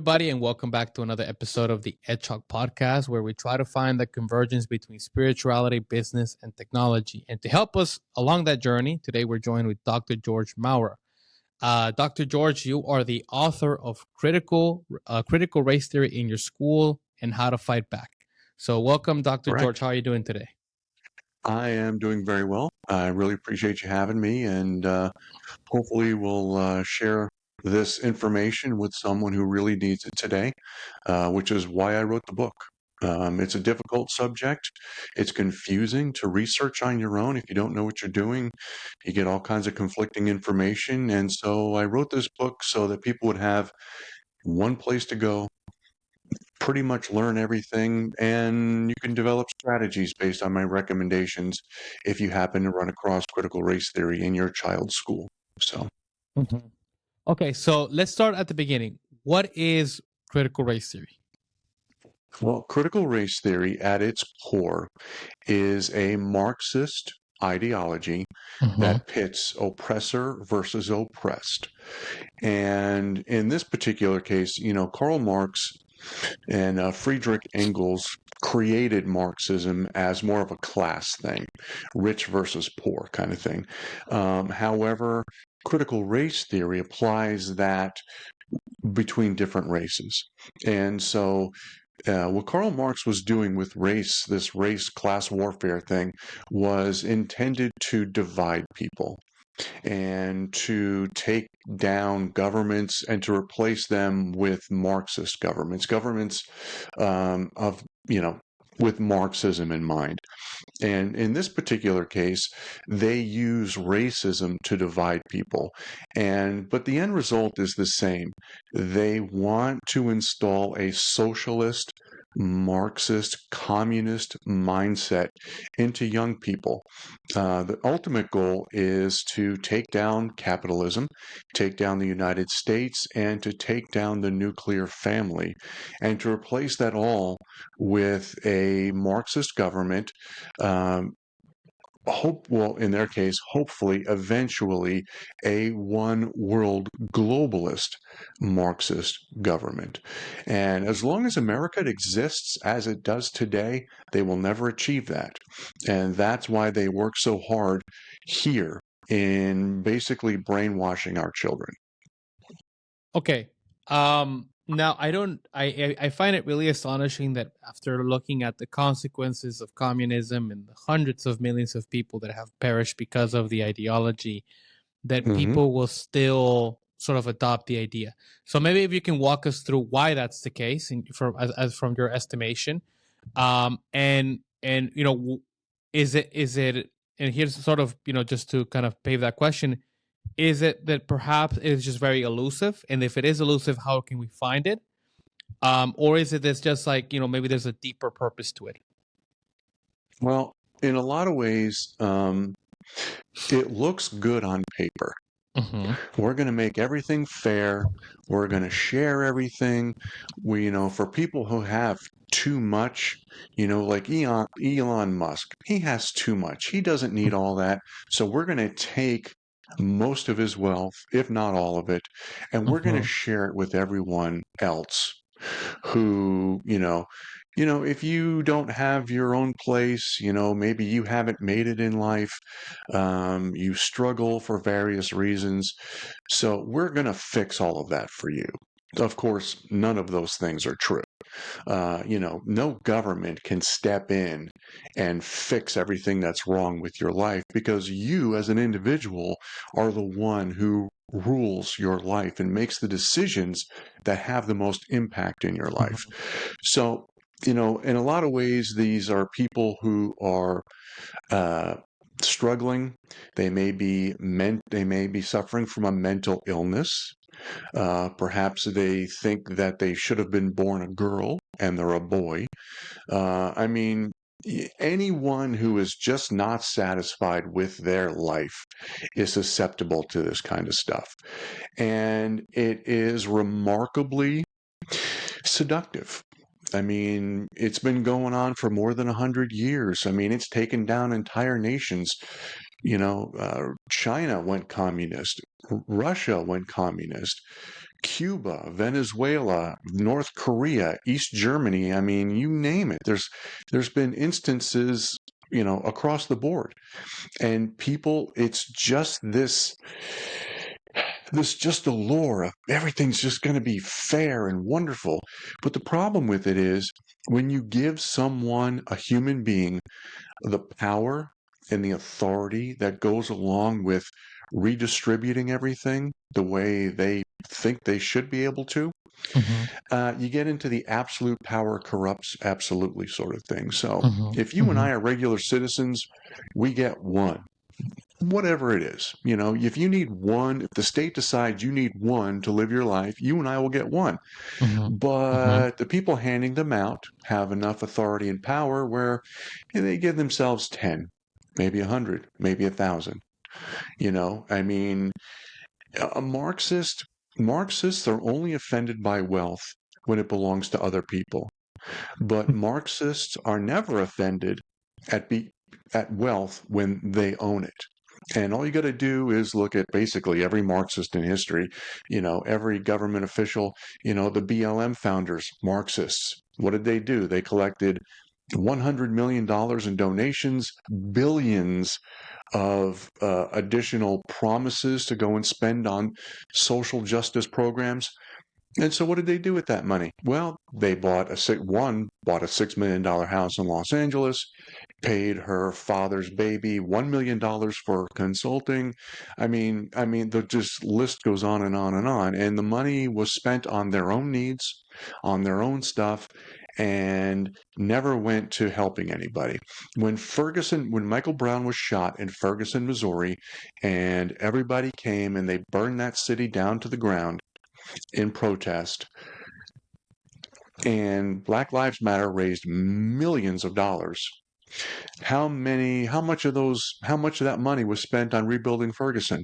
Everybody, and welcome back to another episode of the EdChalk podcast, where we try to find the convergence between spirituality, business, and technology. And to help us along that journey, today we're joined with Dr. George Maurer. Dr. George, you are the author of Critical Race Theory in Your School and How to Fight Back. So welcome, Dr. Correct. George. How are you doing today? I am doing very well. I really appreciate you having me, and hopefully we'll share this information with someone who really needs it today, which is why I wrote the book. It's a difficult subject. It's confusing to research on your own if you don't know what you're doing. You get all kinds of conflicting information, and so I wrote this book so that people would have one place to go, pretty much learn everything, and you can develop strategies based on my recommendations if you happen to run across critical race theory in your child's school. So, Okay, so let's start at the beginning. What is critical race theory? well, critical race theory at its core is a Marxist ideology that pits oppressor versus oppressed. And in this particular case, Karl Marx and Friedrich Engels created Marxism as more of a class thing, rich versus poor kind of thing. However, critical race theory applies that between different races. And so what Karl Marx was doing with race, this race class warfare thing, was intended to divide people and to take down governments and to replace them with Marxist governments of, with Marxism in mind. And in this particular case, they use racism to divide people. But the end result is the same. They want to install a socialist, Marxist, communist mindset into young people. The ultimate goal is to take down capitalism, take down the United States, and to take down the nuclear family, and to replace that all with a Marxist government. In their case, hopefully, eventually, a one world globalist Marxist government. And as long as America exists as it does today, they will never achieve that. And that's why they work so hard here in basically brainwashing our children. Okay. Now I find it really astonishing that after looking at the consequences of communism and the hundreds of millions of people that have perished because of the ideology, that people will still sort of adopt the idea. So maybe if you can walk us through why that's the case, and as from your estimation, and is it and here's sort of just to kind of pave that question. Is it that perhaps it's just very elusive? And if it is elusive, how can we find it? Or is it that's just like, maybe there's a deeper purpose to it? Well, in a lot of ways, it looks good on paper. We're going to make everything fair. We're going to share everything. For people who have too much, like Elon Musk, he has too much. He doesn't need all that. So we're going to take most of his wealth, if not all of it, and we're going to share it with everyone else who, if you don't have your own place, maybe you haven't made it in life, you struggle for various reasons. So we're going to fix all of that for you. Of course, none of those things are true. No government can step in and fix everything that's wrong with your life, because you as an individual are the one who rules your life and makes the decisions that have the most impact in your life. So, in a lot of ways, these are people who are struggling. They may be suffering from a mental illness. Perhaps they think that they should have been born a girl and they're a boy. Anyone who is just not satisfied with their life is susceptible to this kind of stuff. And it is remarkably seductive. It's been going on for more than 100 years. It's taken down entire nations. China went communist. Russia went communist. Cuba, Venezuela, North Korea, East Germany. I mean, you name it. There's been instances, across the board. And people, it's just this just allure of everything's just going to be fair and wonderful. But the problem with it is when you give someone, a human being, the power and the authority that goes along with redistributing everything the way they think they should be able to, Mm-hmm. you get into the absolute power corrupts absolutely sort of thing. So Mm-hmm. if you and Mm-hmm. I are regular citizens, we get one. Whatever it is, if you need one, if the state decides you need one to live your life, you and I will get one. Mm-hmm. Mm-hmm. But the people handing them out have enough authority and power where they give themselves 10, maybe 100, maybe 1,000. I mean, a Marxists are only offended by wealth when it belongs to other people. But Marxists are never offended at be at wealth when they own it. And all you got to do is look at basically every Marxist in history, every government official, the BLM founders, Marxists. What did they do? They collected $100 million in donations, billions of additional promises to go and spend on social justice programs. And so what did they do with that money? Well, they bought bought a $6 million house in Los Angeles, paid her father's baby $1 million for consulting. The just list goes on and on and on. And the money was spent on their own needs, on their own stuff, and never went to helping anybody. When Michael Brown was shot in Ferguson, Missouri, and everybody came and they burned that city down to the ground in protest, and Black Lives Matter raised millions of dollars. How much of that money was spent on rebuilding Ferguson?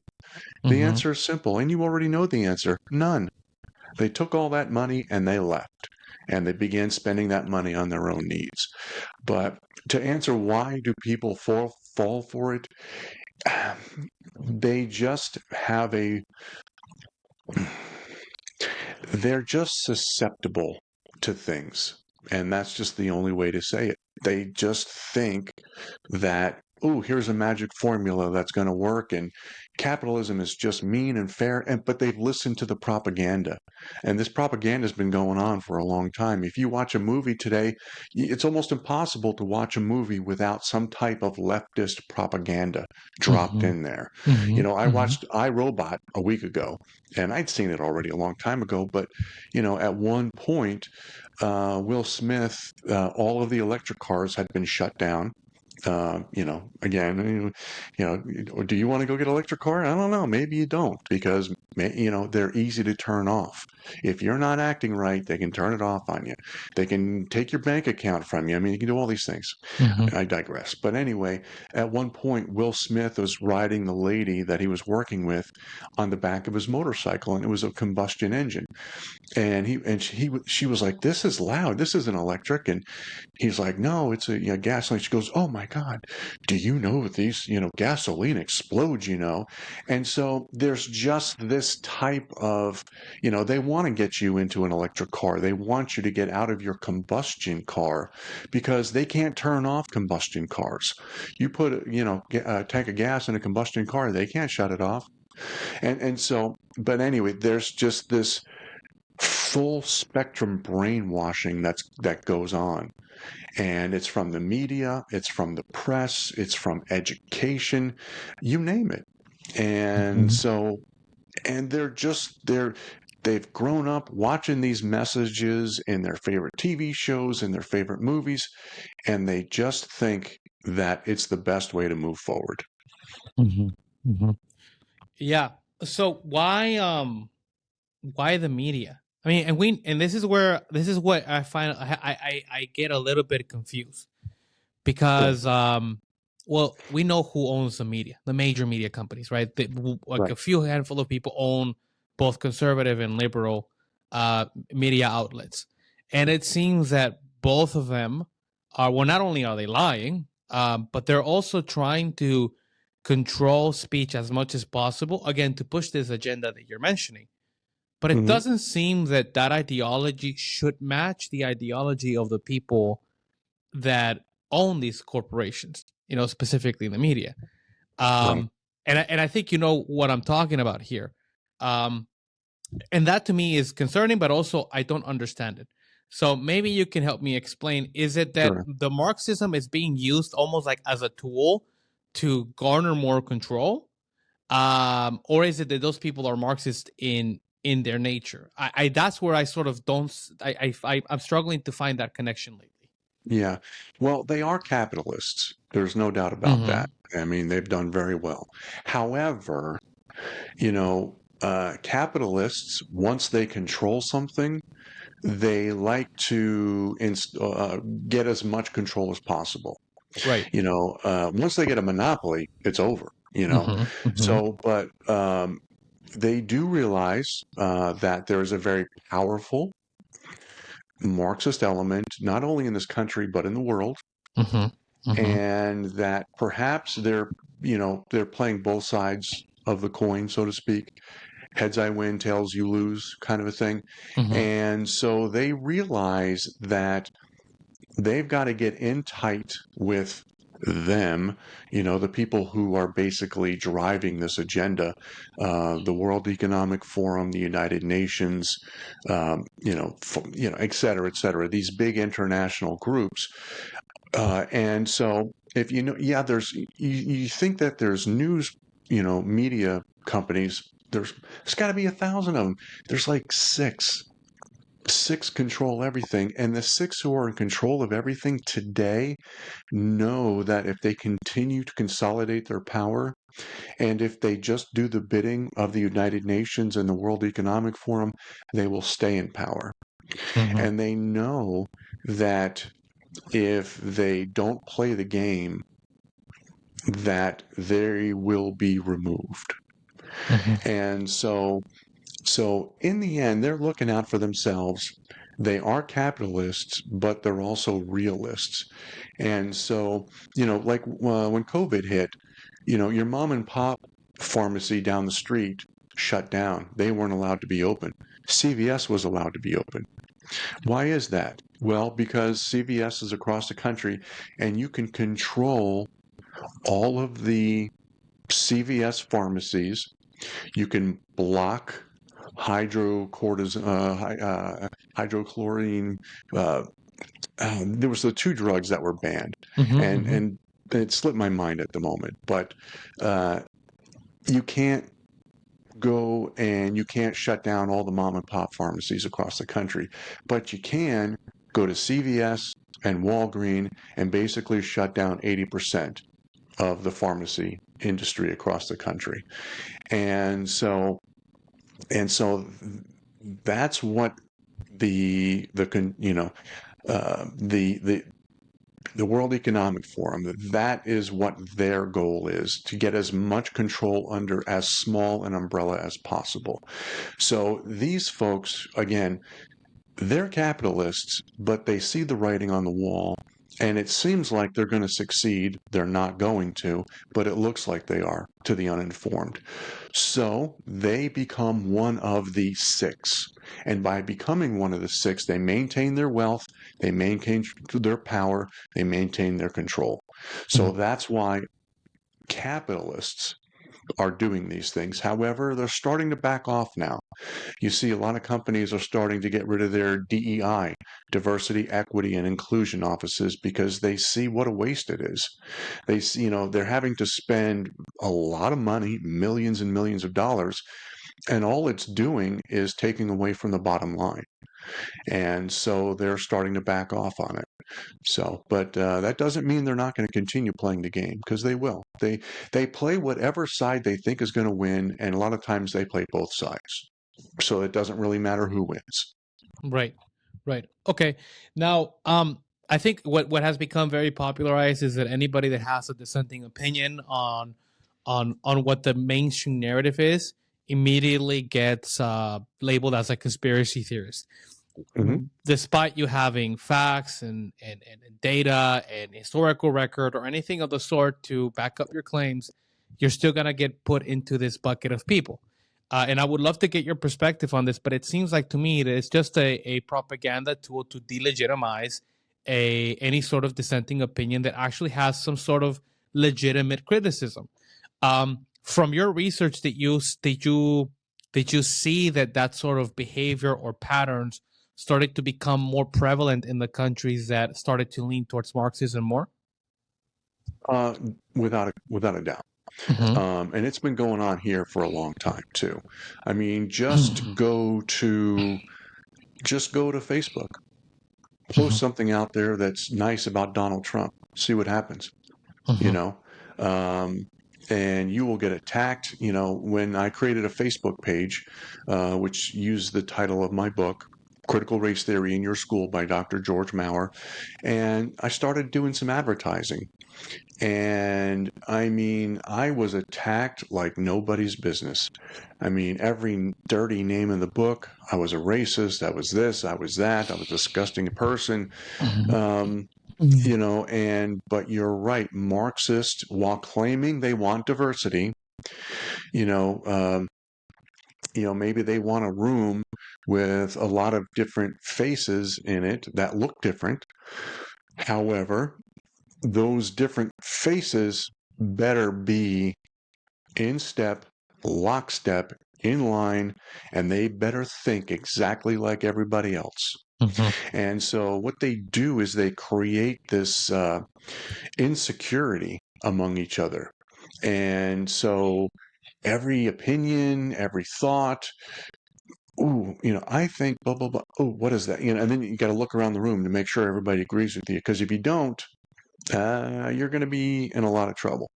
The Mm-hmm. answer is simple, and you already know the answer. None. They took all that money and they left. And they began spending that money on their own needs. But to answer why do people fall for it, they just have they're just susceptible to things. And that's just the only way to say it. They just think that, oh, here's a magic formula that's going to work, and capitalism is just mean and fair. But they've listened to the propaganda, and this propaganda has been going on for a long time. If you watch a movie today, it's almost impossible to watch a movie without some type of leftist propaganda dropped Mm-hmm. in there. Mm-hmm. I Mm-hmm. watched iRobot a week ago, and I'd seen it already a long time ago. But at one point, Will Smith, all of the electric cars had been shut down. Again, do you want to go get an electric car? I don't know. Maybe you don't, because they're easy to turn off. If you're not acting right, they can turn it off on you. They can take your bank account from you. I mean, you can do all these things. Mm-hmm. I digress. But anyway, at one point, Will Smith was riding the lady that he was working with on the back of his motorcycle, and it was a combustion engine. And she was like, "This is loud. This isn't electric." And he's like, "No, it's a gasoline." She goes, "Oh my God, do you know that these gasoline explodes?" And so there's just this type of they want to get you into an electric car. They want you to get out of your combustion car because they can't turn off combustion cars. You put a tank of gas in a combustion car, they can't shut it off. And so, but anyway, there's just this full spectrum brainwashing that goes on, and it's from the media, it's from the press, it's from education, you name it. And Mm-hmm. so, and they've grown up watching these messages in their favorite TV shows, in their favorite movies, and they just think that it's the best way to move forward. Mm-hmm. Mm-hmm. Yeah. So why the media? I mean, and this is what I find I get a little bit confused Right, because well, we know who owns the media, the major media companies, right? Like right. a few handful of people own both conservative and liberal media outlets, and it seems that both of them are, well, not only are they lying, but they're also trying to control speech as much as possible, again, to push this agenda that you're mentioning. but it Hmm. doesn't seem that that ideology should match the ideology of the people that own these corporations, specifically in the media. Right. And I think you know what I'm talking about here. Um, and that to me is concerning, but also I don't understand it. So maybe you can help me explain. Is it that Sure. the Marxism is being used almost like as a tool to garner more control? Or is it that those people are Marxist in their nature? I that's where I sort of don't. I'm struggling to find that connection lately. Yeah. Well, they are capitalists. There's no doubt about that. Mm-hmm. I mean, they've done very well. However, capitalists, once they control something, they like to get as much control as possible. Right. Once they get a monopoly, it's over. Mm-hmm. Mm-hmm. So, but they do realize that there is a very powerful Marxist element, not only in this country but in the world, Mm-hmm. Mm-hmm. and that perhaps they're playing both sides of the coin, so to speak. Heads I win, tails you lose, kind of a thing. Mm-hmm. And so they realize that they've got to get in tight with them, the people who are basically driving this agenda, the World Economic Forum, the United Nations, et cetera, et cetera, these big international groups. And so if yeah, you think that there's news, media companies, there's got to be 1,000 of them. There's like six control everything, and the six who are in control of everything today know that if they continue to consolidate their power, and if they just do the bidding of the United Nations and the World Economic Forum, they will stay in power. Mm-hmm. And they know that if they don't play the game, that they will be removed. Mm-hmm. And so in the end, they're looking out for themselves. They are capitalists, but they're also realists. And so, like when COVID hit, your mom and pop pharmacy down the street shut down. They weren't allowed to be open. CVS was allowed to be open. Why is that? Well, because CVS is across the country and you can control all of the CVS pharmacies. You can block hydrochlorine. Uh, there was the two drugs that were banned, and Mm-hmm. and it slipped my mind at the moment. But uh, you can't go and you can't shut down all the mom and pop pharmacies across the country, but you can go to CVS and Walgreens and basically shut down 80% of the pharmacy industry across the country. And so that's what the the World Economic Forum, that is what their goal is, to get as much control under as small an umbrella as possible. So these folks, again, they're capitalists, but they see the writing on the wall. And it seems like they're going to succeed. They're not going to, but it looks like they are to the uninformed. So they become one of the six. And by becoming one of the six, they maintain their wealth, they maintain their power, they maintain their control. So that's why capitalists are doing these things. However, they're starting to back off now. You see, a lot of companies are starting to get rid of their DEI, diversity, equity, and inclusion offices, because they see what a waste it is. They see, they're having to spend a lot of money, millions and millions of dollars, and all it's doing is taking away from the bottom line. And so they're starting to back off on it. So, but that doesn't mean they're not going to continue playing the game, because they will. They play whatever side they think is going to win, and a lot of times they play both sides. So it doesn't really matter who wins. Right. Right. Okay. Now, I think what has become very popularized is that anybody that has a dissenting opinion on what the mainstream narrative is immediately gets labeled as a conspiracy theorist, Hmm. despite you having facts and data and historical record or anything of the sort to back up your claims. You're still gonna get put into this bucket of people. And I would love to get your perspective on this, but it seems like to me that it's just a propaganda tool to delegitimize any sort of dissenting opinion that actually has some sort of legitimate criticism. From your research, did you see that sort of behavior or patterns started to become more prevalent in the countries that started to lean towards Marxism more? Uh, without a doubt. Mm-hmm. And it's been going on here for a long time too. I mean, just go to Facebook, post something out there that's nice about Donald Trump, see what happens, you Mm-hmm. know. Um, and you will get attacked. When I created a Facebook page, which used the title of my book, Critical Race Theory in Your School by Dr. George Maurer, and I started doing some advertising. And I mean, I was attacked like nobody's business. I mean, every dirty name in the book. I was a racist. I was this. I was that. I was a disgusting person. Um, but you're right. Marxists, while claiming they want diversity, you know, um, maybe they want a room with a lot of different faces in it that look different. However, those different faces better be in step, lockstep, in line, and they better think exactly like everybody else. Mm-hmm. And so what they do is they create this insecurity among each other. And so every opinion, every thought, ooh, I think blah, blah, blah. Oh, what is that? And then you got to look around the room to make sure everybody agrees with you. Because if you don't, you're going to be in a lot of trouble.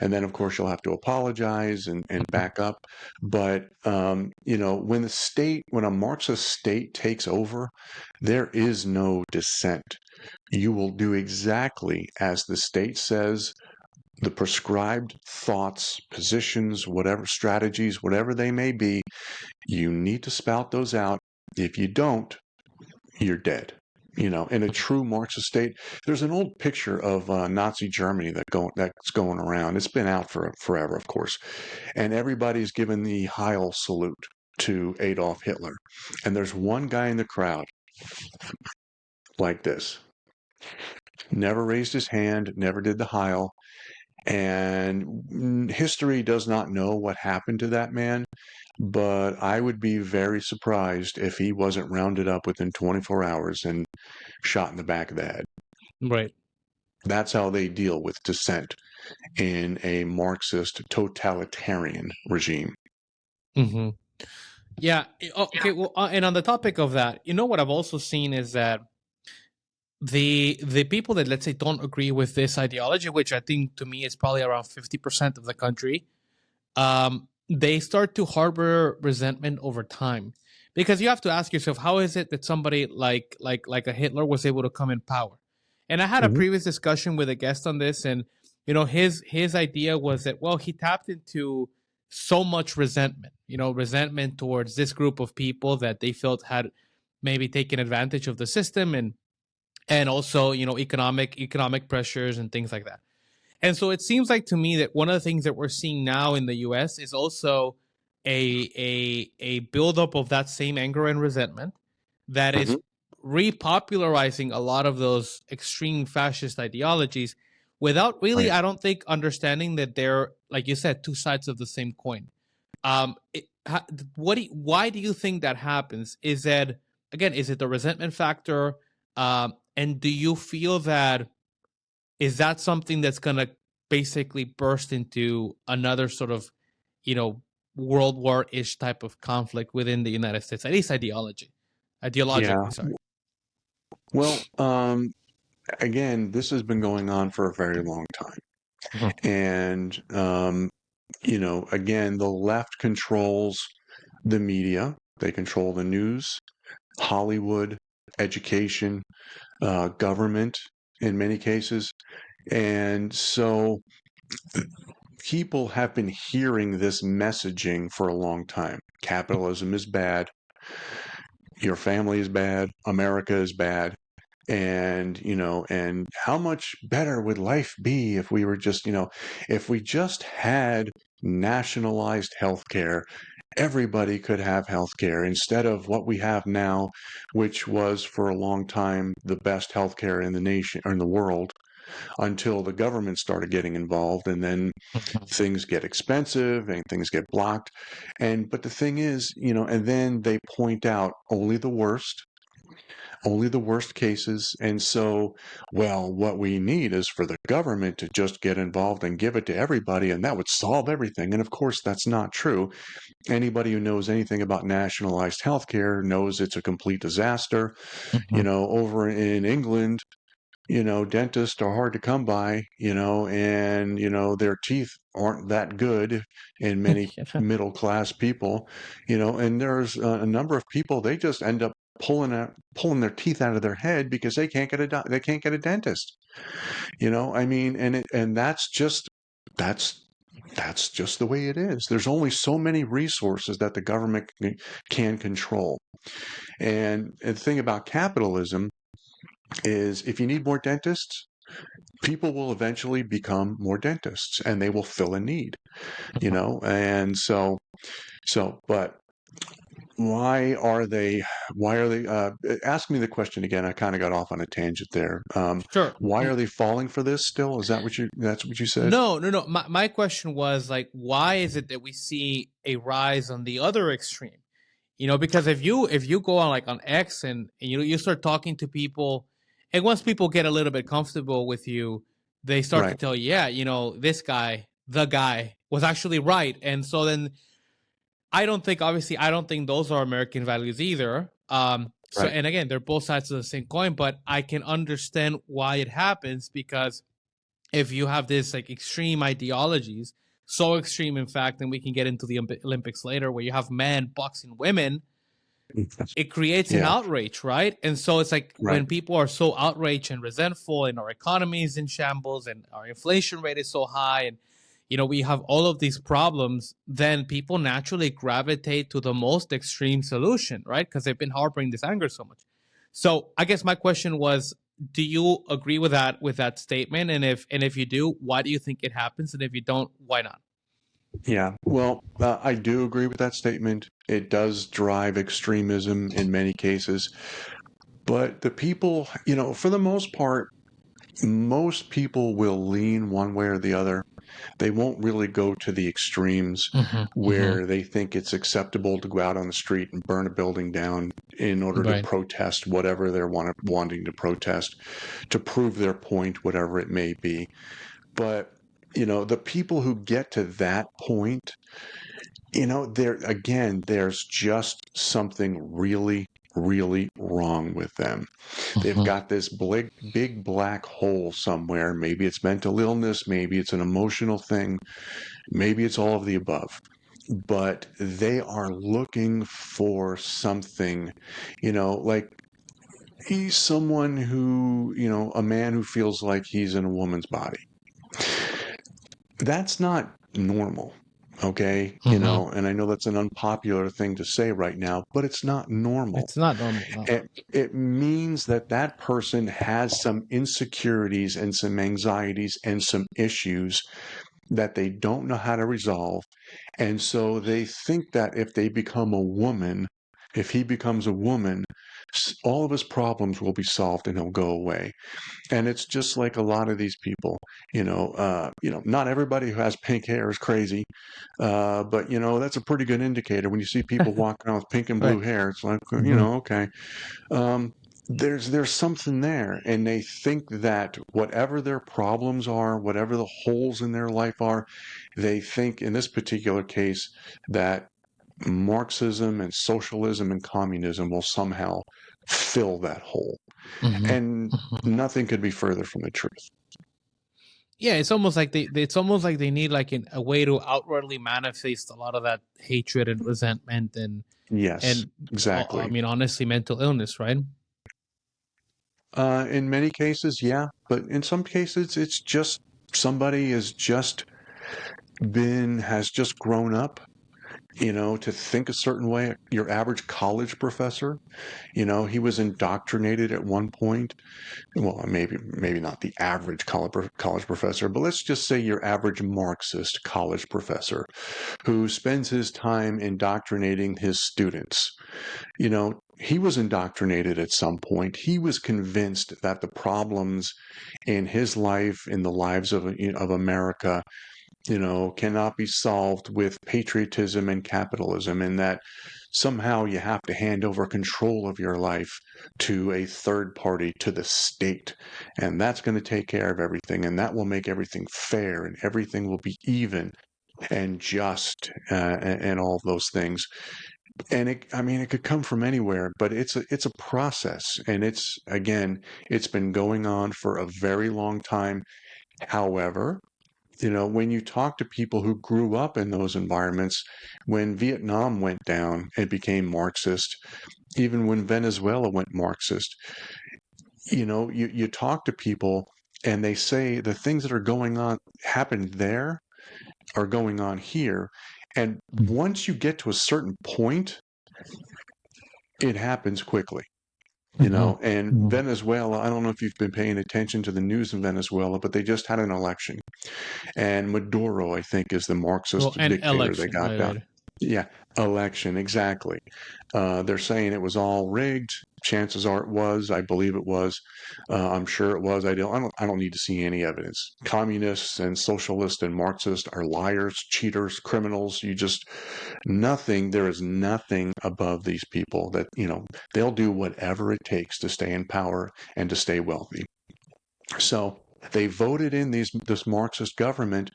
And then, of course, you'll have to apologize and back up. But, when a Marxist state takes over, there is no dissent. You will do exactly as the state says, the prescribed thoughts, positions, whatever strategies, whatever they may be, you need to spout those out. If you don't, you're dead. In a true Marxist state, there's an old picture of Nazi Germany that's going around. It's been out for forever, of course, and everybody's given the Heil salute to Adolf Hitler, and there's one guy in the crowd like this, never raised his hand, never did the Heil, and history does not know what happened to that man. But I would be very surprised if he wasn't rounded up within 24 hours and shot in the back of the head. Right. That's how they deal with dissent in a Marxist totalitarian regime. Mm-hmm. Yeah. Okay. Well, and on the topic of that, what I've also seen is that the people that, let's say, don't agree with this ideology, which I think to me is probably around 50% of the country, they start to harbor resentment over time, because you have to ask yourself, how is it that somebody like a Hitler was able to come in power? And I had a Mhm. previous discussion with a guest on this, and his idea was that, well, he tapped into so much resentment towards this group of people that they felt had maybe taken advantage of the system, and also economic pressures and things like that. And so it seems like to me that one of the things that we're seeing now in the US is also a buildup of that same anger and resentment that is Mhm. repopularizing a lot of those extreme fascist ideologies without really, Right. I don't think, understanding that they're, like you said, two sides of the same coin. Why do you think that happens? Is that, again, is it the resentment factor? And do you feel that, is that something that's going to basically burst into another sort of, you know, World War-ish type of conflict within the United States, at least Yeah. ideologically, sorry. Well, again, this has been going on for a very long time. Mhm. And, again, the left controls the media, they control the news, Hollywood, education, government in many cases. And so people have been hearing this messaging for a long time. Capitalism is bad. Your family is bad. America is bad. And how much better would life be if we were just, if we just had nationalized healthcare everybody could have health care instead of what we have now, which was for a long time the best health care in the nation or in the world until the government started getting involved, and then Mhm. things get expensive and things get blocked. And but the thing is, and then they point out only the worst cases. And so, well, what we need is for the government to just get involved and give it to everybody, and that would solve everything. And of course, that's not true. Anybody who knows anything about nationalized healthcare knows it's a complete disaster. Mhm. Over in England, dentists are hard to come by, and, their teeth aren't that good in many Yeah. middle class people, and there's a number of people, they just end up pulling their teeth out of their head because they can't get a dentist. I mean, and that's that's just the way it is. There's only so many resources that the government can control. And the thing about capitalism is if you need more dentists, people will eventually become more dentists and they will fill a need, Mhm. and but why are they ask me the question again. I kind of got off on a tangent there. Sure. Why are they falling for this still? Is that that's what you said? No, no, no. My question was like, why is it that we see a rise on the other extreme? Because if you go on like on X and you start talking to people, and once people get a little bit comfortable with you, they start to Right, tell you, yeah, this guy, the guy, was actually right, and so then I don't think those are American values either. So right. and again, they're both sides of the same coin, but I can understand why it happens because if you have this like extreme ideologies, so extreme in fact, and we can get into the Olympics later, where you have men boxing women, it creates an Yeah, outrage, right? And so it's like right. when people are so outraged and resentful, and our economy is in shambles, and our inflation rate is so high, and we have all of these problems, then people naturally gravitate to the most extreme solution, right? Because they've been harboring this anger so much. So I guess my question was, do you agree with that statement? And if you do, why do you think it happens? And if you don't, why not? Yeah, well, I do agree with that statement. It does drive extremism in many cases, but the people, for the most part, most people will lean one way or the other. They won't really go to the extremes Mm-hmm, mm-hmm. where they think it's acceptable to go out on the street and burn a building down in order to Right. protest whatever they're wanting to protest, to prove their point, whatever it may be. But the people who get to that point, there's just something really, really wrong with them. They've Mm-hmm, got this big black hole somewhere. Maybe it's mental illness, maybe it's an emotional thing, maybe it's all of the above. But they are looking for something, like he's someone who, a man who feels like he's in a woman's body. That's not normal. Okay. mm-hmm. And I know that's an unpopular thing to say right now, but it's not normal. It's not normal, no. It means that that person has some insecurities and some anxieties and some issues that they don't know how to resolve. And so they think that if he becomes a woman, all of his problems will be solved and he'll go away. And it's just like a lot of these people, not everybody who has pink hair is crazy, but that's a pretty good indicator when you see people walking around with pink and blue Right. hair. It's like, Mm-hmm. okay, um, there's something there, and they think that whatever their problems are, whatever the holes in their life are, they think in this particular case that Marxism and socialism and communism will somehow fill that hole, Mm-hmm. and Mm-hmm. nothing could be further from the truth. Yeah, it's almost like it's almost like they need like a way to outwardly manifest a lot of that hatred and resentment Yes, and I exactly. mean honestly mental illness, right? In many cases, yeah, but in some cases, it's just somebody has just grown up to think a certain way. Your average college professor, he was indoctrinated at one point. Well, maybe not the average college professor, but let's just say your average Marxist college professor who spends his time indoctrinating his students. He was indoctrinated at some point. He was convinced that the problems in his life, in the lives of America, cannot be solved with patriotism and capitalism, and that somehow you have to hand over control of your life to a third party, to the state, and that's going to take care of everything, and that will make everything fair, and everything will be even and just, and all of those things. And it could come from anywhere, but it's a process, and it's been going on for a very long time. However, when you talk to people who grew up in those environments, when Vietnam went down, it became Marxist. Even when Venezuela went Marxist, you talk to people and they say the things that are going on happened there are going on here. And once you get to a certain point, it happens quickly. And Venezuela, I don't know if you've been paying attention to the news in Venezuela, but they just had an election. And Maduro, I think, is the Marxist an dictator they election, got right, down. right. Yeah, election, exactly. They're saying it was all rigged. Chances are it was. I believe it was. I'm sure it was. I don't need to see any evidence. Communists and socialists and Marxists are liars, cheaters, criminals. Nothing. There is nothing above these people that they'll do whatever it takes to stay in power and to stay wealthy. So they voted in this Marxist government,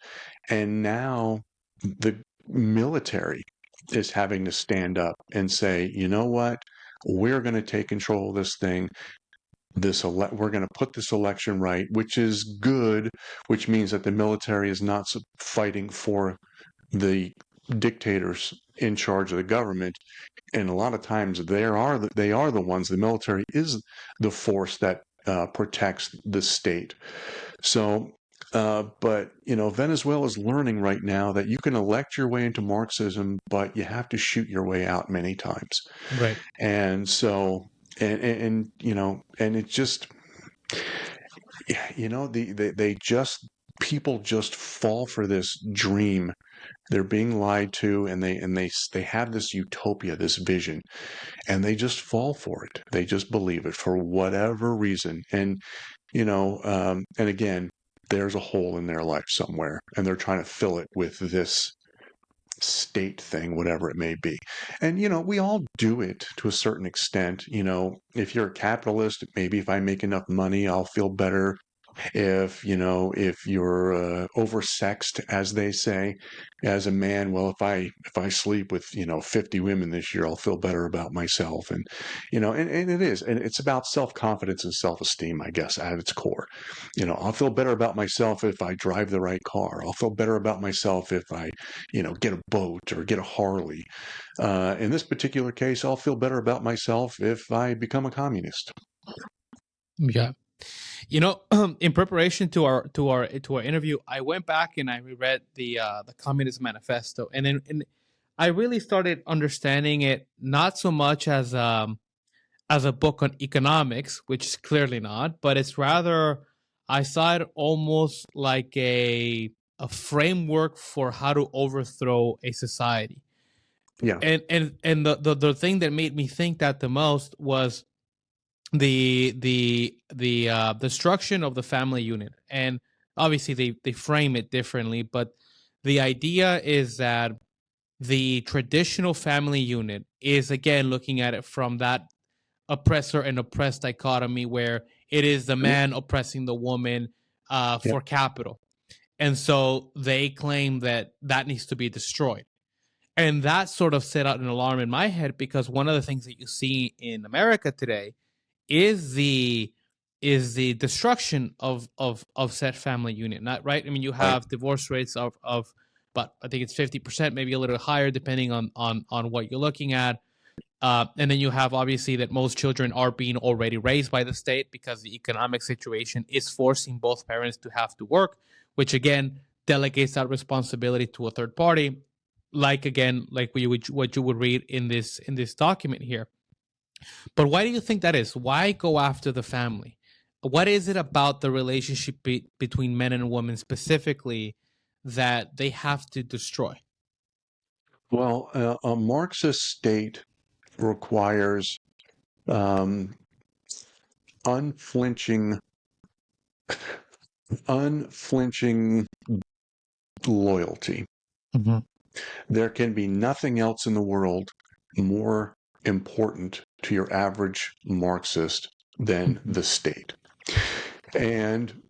and now the military is having to stand up and say, you know what? We're going to take control of this thing. We're going to put this election right, which is good, which means that the military is not fighting for the dictators in charge of the government. And a lot of times they are the ones. The military is the force that protects the state. So, but Venezuela is learning right now that you can elect your way into Marxism, but you have to shoot your way out many times. Right. And so, and it just, they just people just fall for this dream. They're being lied to, and they have this utopia, this vision, and they just fall for it. They just believe it for whatever reason. And again, there's a hole in their life somewhere, and they're trying to fill it with this state thing, whatever it may be. And, we all do it to a certain extent. If you're a capitalist, maybe if I make enough money, I'll feel better. If you're oversexed, as they say, as a man, well, if I sleep with 50 women this year, I'll feel better about myself. And it is, and it's about self-confidence and self-esteem, I guess, at its core. I'll feel better about myself if I drive the right car. I'll feel better about myself if I get a boat or get a Harley. In this particular case, I'll feel better about myself if I become a communist. Yeah. In preparation to our interview, I went back and I reread the Communist Manifesto, and I really started understanding it not so much as a book on economics, which is clearly not, but it's rather, I saw it almost like a framework for how to overthrow a society. Yeah. And the thing that made me think that the most was the destruction of the family unit. And obviously they frame it differently, but the idea is that the traditional family unit is, again, looking at it from that oppressor and oppressed dichotomy, where it is the man oppressing the woman Yeah. for capital. And so they claim that needs to be destroyed. And that sort of set out an alarm in my head, because one of the things that you see in America today is the destruction of said family unit. Not right. I mean, you Right. have divorce rates of but I think it's 50%, maybe a little higher, depending on what you're looking at. And then you have, obviously, that most children are being already raised by the state because the economic situation is forcing both parents to have to work, which again delegates that responsibility to a third party. like what you would read in this document here. But why do you think that is? Why go after the family? What is it about the relationship between men and women specifically that they have to destroy? Well, a Marxist state requires um, unflinching, unflinching loyalty. Mm-hmm. There can be nothing else in the world more important to your average Marxist than the state. And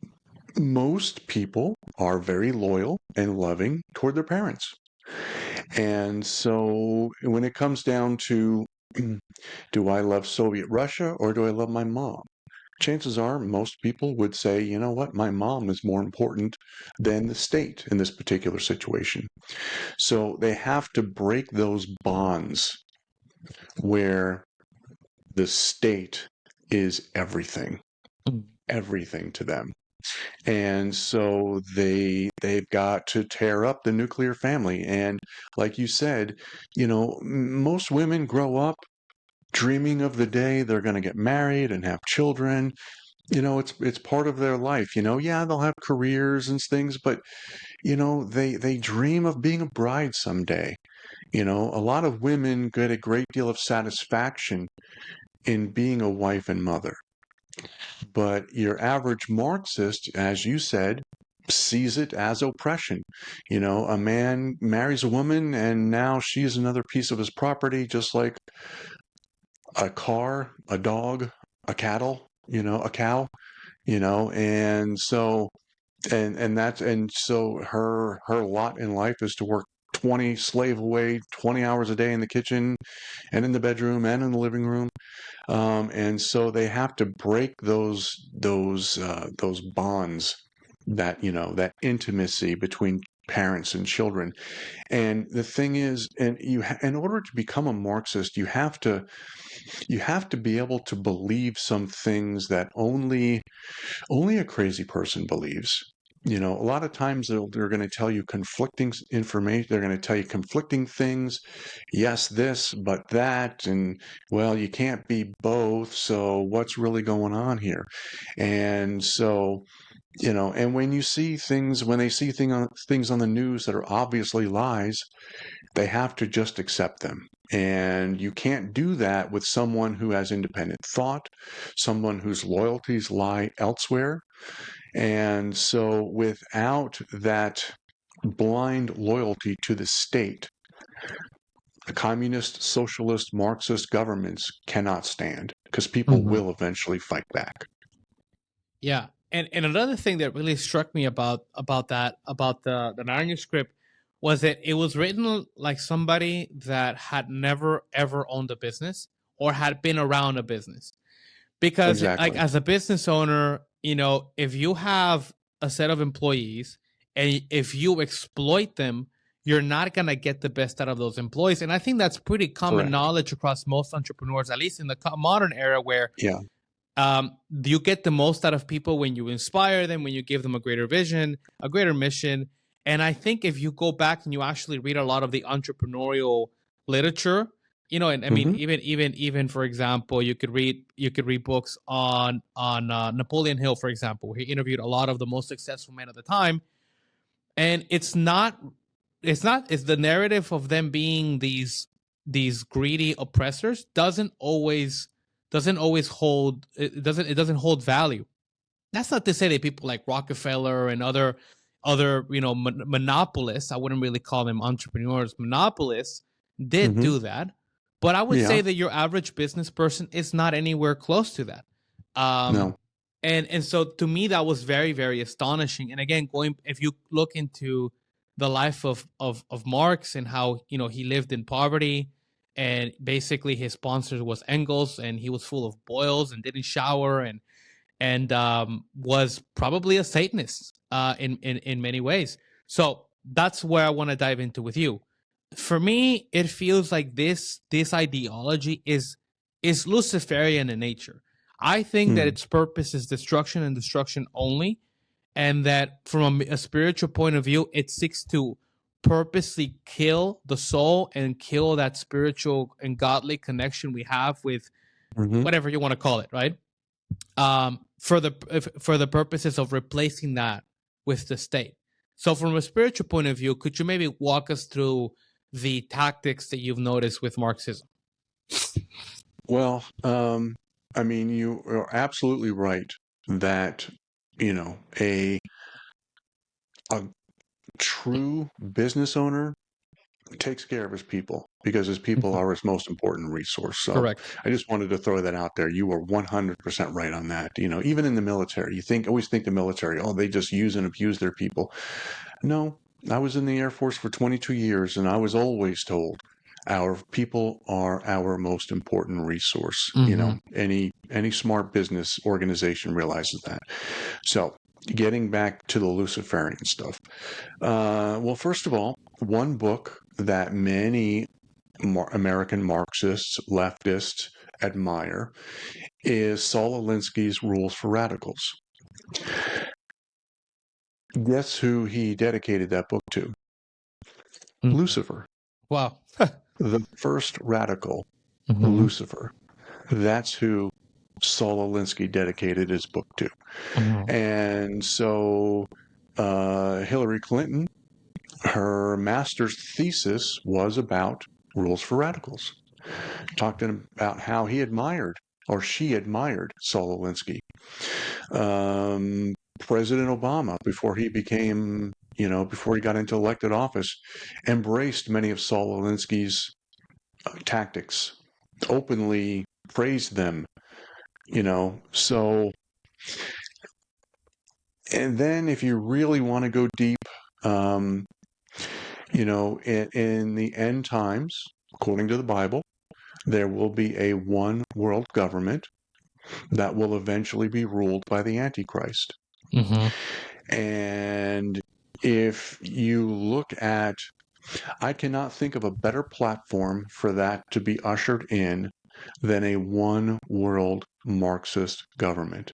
most people are very loyal and loving toward their parents. And so when it comes down to, do I love Soviet Russia or do I love my mom? Chances are most people would say, you know what, my mom is more important than the state in this particular situation. So they have to break those bonds where the state is everything to them. And so they've got to tear up the nuclear family. And like you said, most women grow up dreaming of the day they're going to get married and have children. It's part of their life. Yeah, they'll have careers and things, but they dream of being a bride someday. A lot of women get a great deal of satisfaction in being a wife and mother. But your average Marxist, as you said, sees it as oppression. A man marries a woman and now she's another piece of his property, just like a car, a dog, a cattle, a cow, and so her lot in life is to work 20 slave away 20 hours a day in the kitchen and in the bedroom and in the living room. And so they have to break those bonds, that intimacy between parents and children. And the thing is, in order to become a Marxist, you have to be able to believe some things that only a crazy person believes. A lot of times they're going to tell you conflicting information. They're going to tell you conflicting things. Yes, this, but that. And, well, you can't be both. So what's really going on here? And so, and when they see things on the news that are obviously lies, they have to just accept them. And you can't do that with someone who has independent thought, someone whose loyalties lie elsewhere. And so without that blind loyalty to the state, the communist, socialist, Marxist governments cannot stand because people Mm-hmm. will eventually fight back. Yeah, and another thing that really struck me about the manuscript was that it was written like somebody that had never ever owned a business or had been around a business. Because like Exactly. as a business owner, if you have a set of employees and if you exploit them, you're not going to get the best out of those employees. And I think that's pretty common Correct. knowledge across most entrepreneurs, at least in the modern era, where Yeah. you get the most out of people when you inspire them, when you give them a greater vision, a greater mission. And I think if you go back and you actually read a lot of the entrepreneurial literature, and I mean, Hmm. even for example, you could read books on Napoleon Hill, for example, where he interviewed a lot of the most successful men at the time, and it's the narrative of them being these greedy oppressors doesn't always hold it doesn't hold value. That's not to say that people like Rockefeller and other monopolists, I wouldn't really call them entrepreneurs, monopolists, did Hmm. do that, but I would say Yeah. that your average business person is not anywhere close to that. um No. and so to me that was very, very astonishing. And again, going if you look into the life of Marx and how he lived in poverty, and basically his sponsor was Engels, and he was full of boils and didn't shower, and was probably a Satanist in many ways. So that's where I want to dive into with you. For me, it feels like this ideology is Luciferian in nature. I think that Mm. its purpose is destruction and destruction only, and that from a spiritual point of view, it seeks to purposely kill the soul and kill that spiritual and godly connection we have with whatever you want to call it, right? For the purposes of replacing that with the state. So from a spiritual point of view, could you maybe walk us through the tactics that you've noticed with Marxism? Well, I mean, you are absolutely right that, you know, a true business owner takes care of his people because his people are his most important resource. So Correct. I just wanted to throw that out there. You were 100% right on that. You know, even in the military, always think the military, oh, they just use and abuse their people. No, I was in the Air Force for 22 years and I was always told our people are our most important resource. You know, any smart business organization realizes that. So getting back to the Luciferian stuff. Well, first of all, one book that many American Marxists, leftists admire is Saul Alinsky's Rules for Radicals. Guess who he dedicated that book to? Lucifer. Wow. The first radical, Lucifer. That's who Saul Alinsky dedicated his book to. And so Hillary Clinton, her master's thesis was about Rules for Radicals, talking about how he admired or she admired Saul Alinsky. President Obama, before he became, before he got into elected office, embraced many of Saul Alinsky's tactics, openly praised them, so. And then if you really want to go deep, in the end times, according to the Bible, there will be a one world government that will eventually be ruled by the Antichrist. And if you look at, I cannot think of a better platform for that to be ushered in than a one world Marxist government.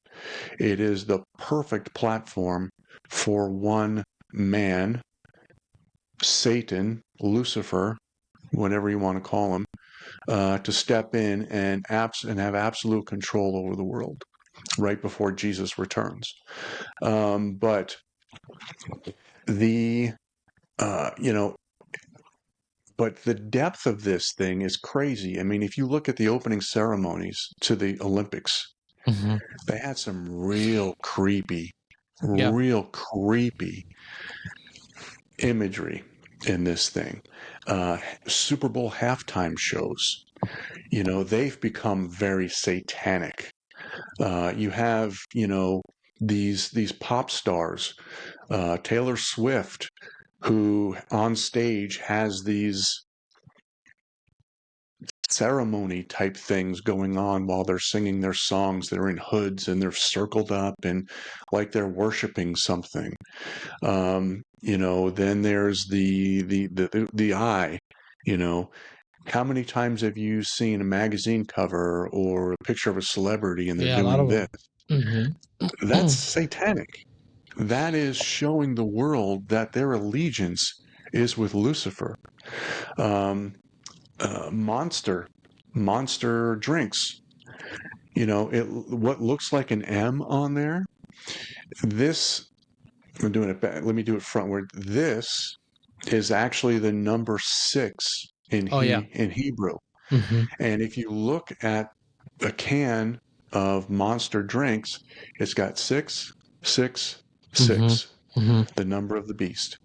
It is the perfect platform for one man, Satan, Lucifer, whatever you want to call him, to step in and have absolute control over the world right before Jesus returns. But the but the depth of this thing is crazy. I mean, if you look at the opening ceremonies to the Olympics, they had some real creepy imagery in this thing. Super Bowl halftime shows, they've become very satanic. You have, these pop stars, Taylor Swift, who on stage has these ceremony type things going on while they're singing their songs. They're in hoods and they're circled up and like they're worshiping something. Then there's the eye. How many times have you seen a magazine cover or a picture of a celebrity and they're doing this? That's satanic. That is showing the world that their allegiance is with Lucifer. Monster drinks. What looks like an M on there. I'm doing it back. Let me do it frontward. This is actually the number 6 in Hebrew. And if you look at a can of Monster drinks, it's got 666, the number of the beast.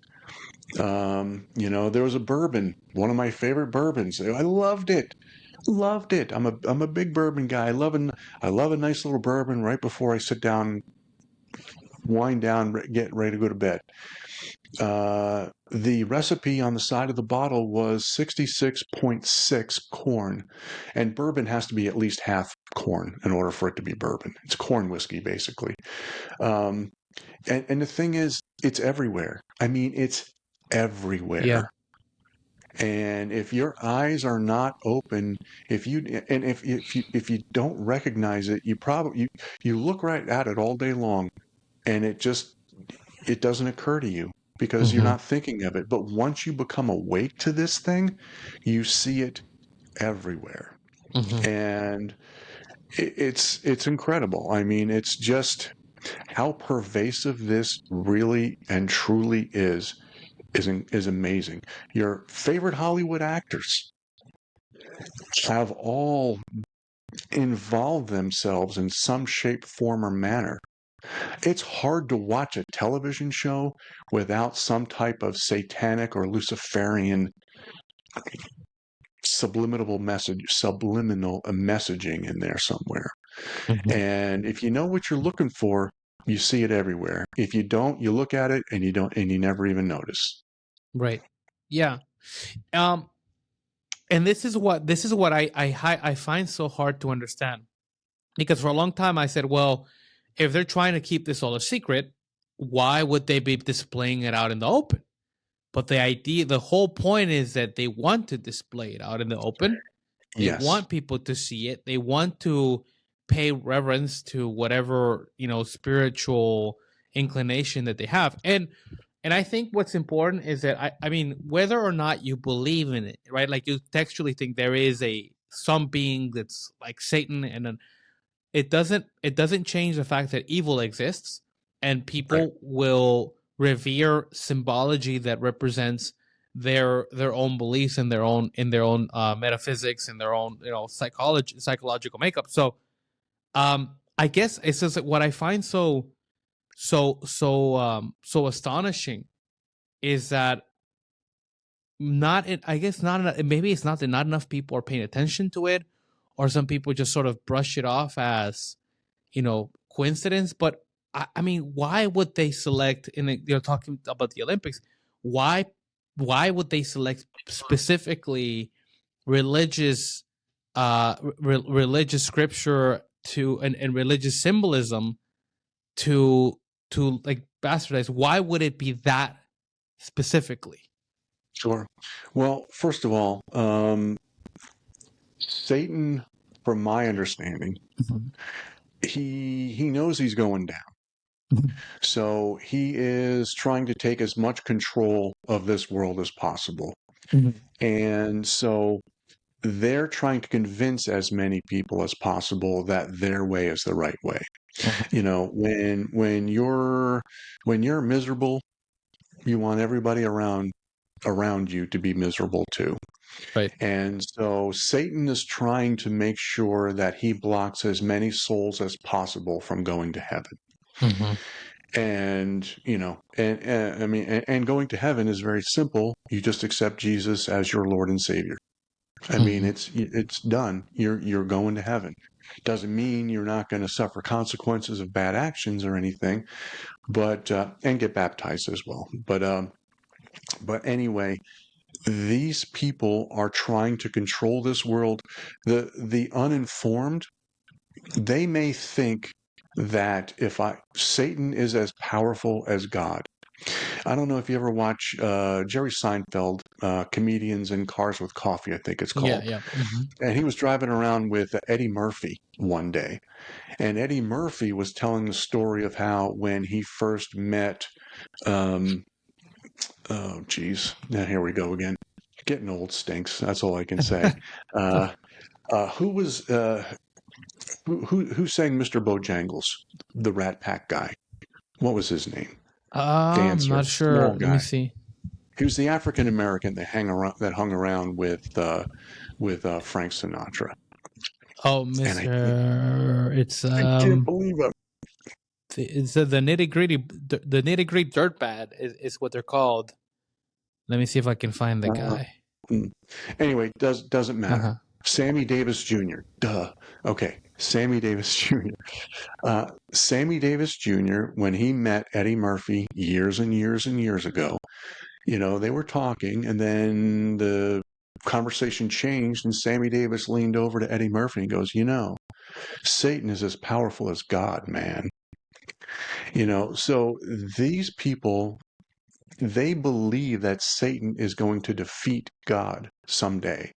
There was a bourbon, one of my favorite bourbons. I loved it. I'm a big bourbon guy. I love a nice little bourbon right before I sit down, wind down, get ready to go to bed. The recipe on the side of the bottle was 66.6 corn, and bourbon has to be at least half corn in order for it to be bourbon. It's corn whiskey, basically. And the thing is, it's everywhere. I mean, it's everywhere. Yeah. And if your eyes are not open, if you don't recognize it, you look right at it all day long, and it doesn't occur to you. because you're not thinking of it. But once you become awake to this thing, you see it everywhere. And it's incredible. I mean, it's just how pervasive this really and truly is amazing. Your favorite Hollywood actors have all involved themselves in some shape, form, or manner. It's hard to watch a television show without some type of satanic or Luciferian subliminal messaging in there somewhere. And if you know what you're looking for, you see it everywhere. If you don't, you look at it and you never even notice. Right. Yeah. Um, and this is what I find so hard to understand, because for a long time I said, well, if they're trying to keep this all a secret, why would they be displaying it out in the open? But the whole point is that they want to display it out in the open. They Yes. want people to see it. They want to pay reverence to whatever, spiritual inclination that they have. And I think what's important is that I mean, whether or not you believe in it, right? Like, you textually think there is some being that's like Satan, and then it doesn't change the fact that evil exists, and Right. people will revere symbology that represents their own beliefs and their own metaphysics and their own psychological makeup. So I guess it's just that what I find so astonishing is that I guess maybe it's not that not enough people are paying attention to it, or some people just sort of brush it off as coincidence. But I mean, why would they select talking about the Olympics? Why would they select specifically religious religious scripture and religious symbolism to like bastardize? Why would it be that specifically? Sure. Well, first of all, Satan, from my understanding, he knows he's going down. So he is trying to take as much control of this world as possible. And so they're trying to convince as many people as possible that their way is the right way. You know, when you're miserable, you want everybody around you to be miserable too. Right. And so Satan is trying to make sure that he blocks as many souls as possible from going to heaven. And I mean, and going to heaven is very simple. You just accept Jesus as your Lord and Savior. I mean, it's done. You're going to heaven. Doesn't mean you're not going to suffer consequences of bad actions or anything, but and get baptized as well. But anyway, these people are trying to control this world. The uninformed, they may think that Satan is as powerful as God. I don't know if you ever watch Jerry Seinfeld, Comedians in Cars with Coffee, I think it's Yeah. called. Yeah. And he was driving around with Eddie Murphy one day. And Eddie Murphy was telling the story of how when he first met, um, oh, geez, now here we go again. Getting old stinks. That's all I can say. Uh, who was who sang Mr. Bojangles? The Rat Pack guy. What was his name? I'm Dancer, not sure. small Let me guy. see. He was the African American that hung around with Frank Sinatra. Oh, And Mister, it's I can't believe it. the nitty gritty dirtbag is what they're called. Let me see if I can find the Uh, guy. mm. Anyway, doesn't matter. Uh-huh. Sammy Davis Jr. Duh. Okay, Sammy Davis Jr. Sammy Davis Jr. When he met Eddie Murphy years and years and years ago, they were talking, and then the conversation changed, and Sammy Davis leaned over to Eddie Murphy and goes, Satan is as powerful as God, man. So these people, they believe that Satan is going to defeat God someday.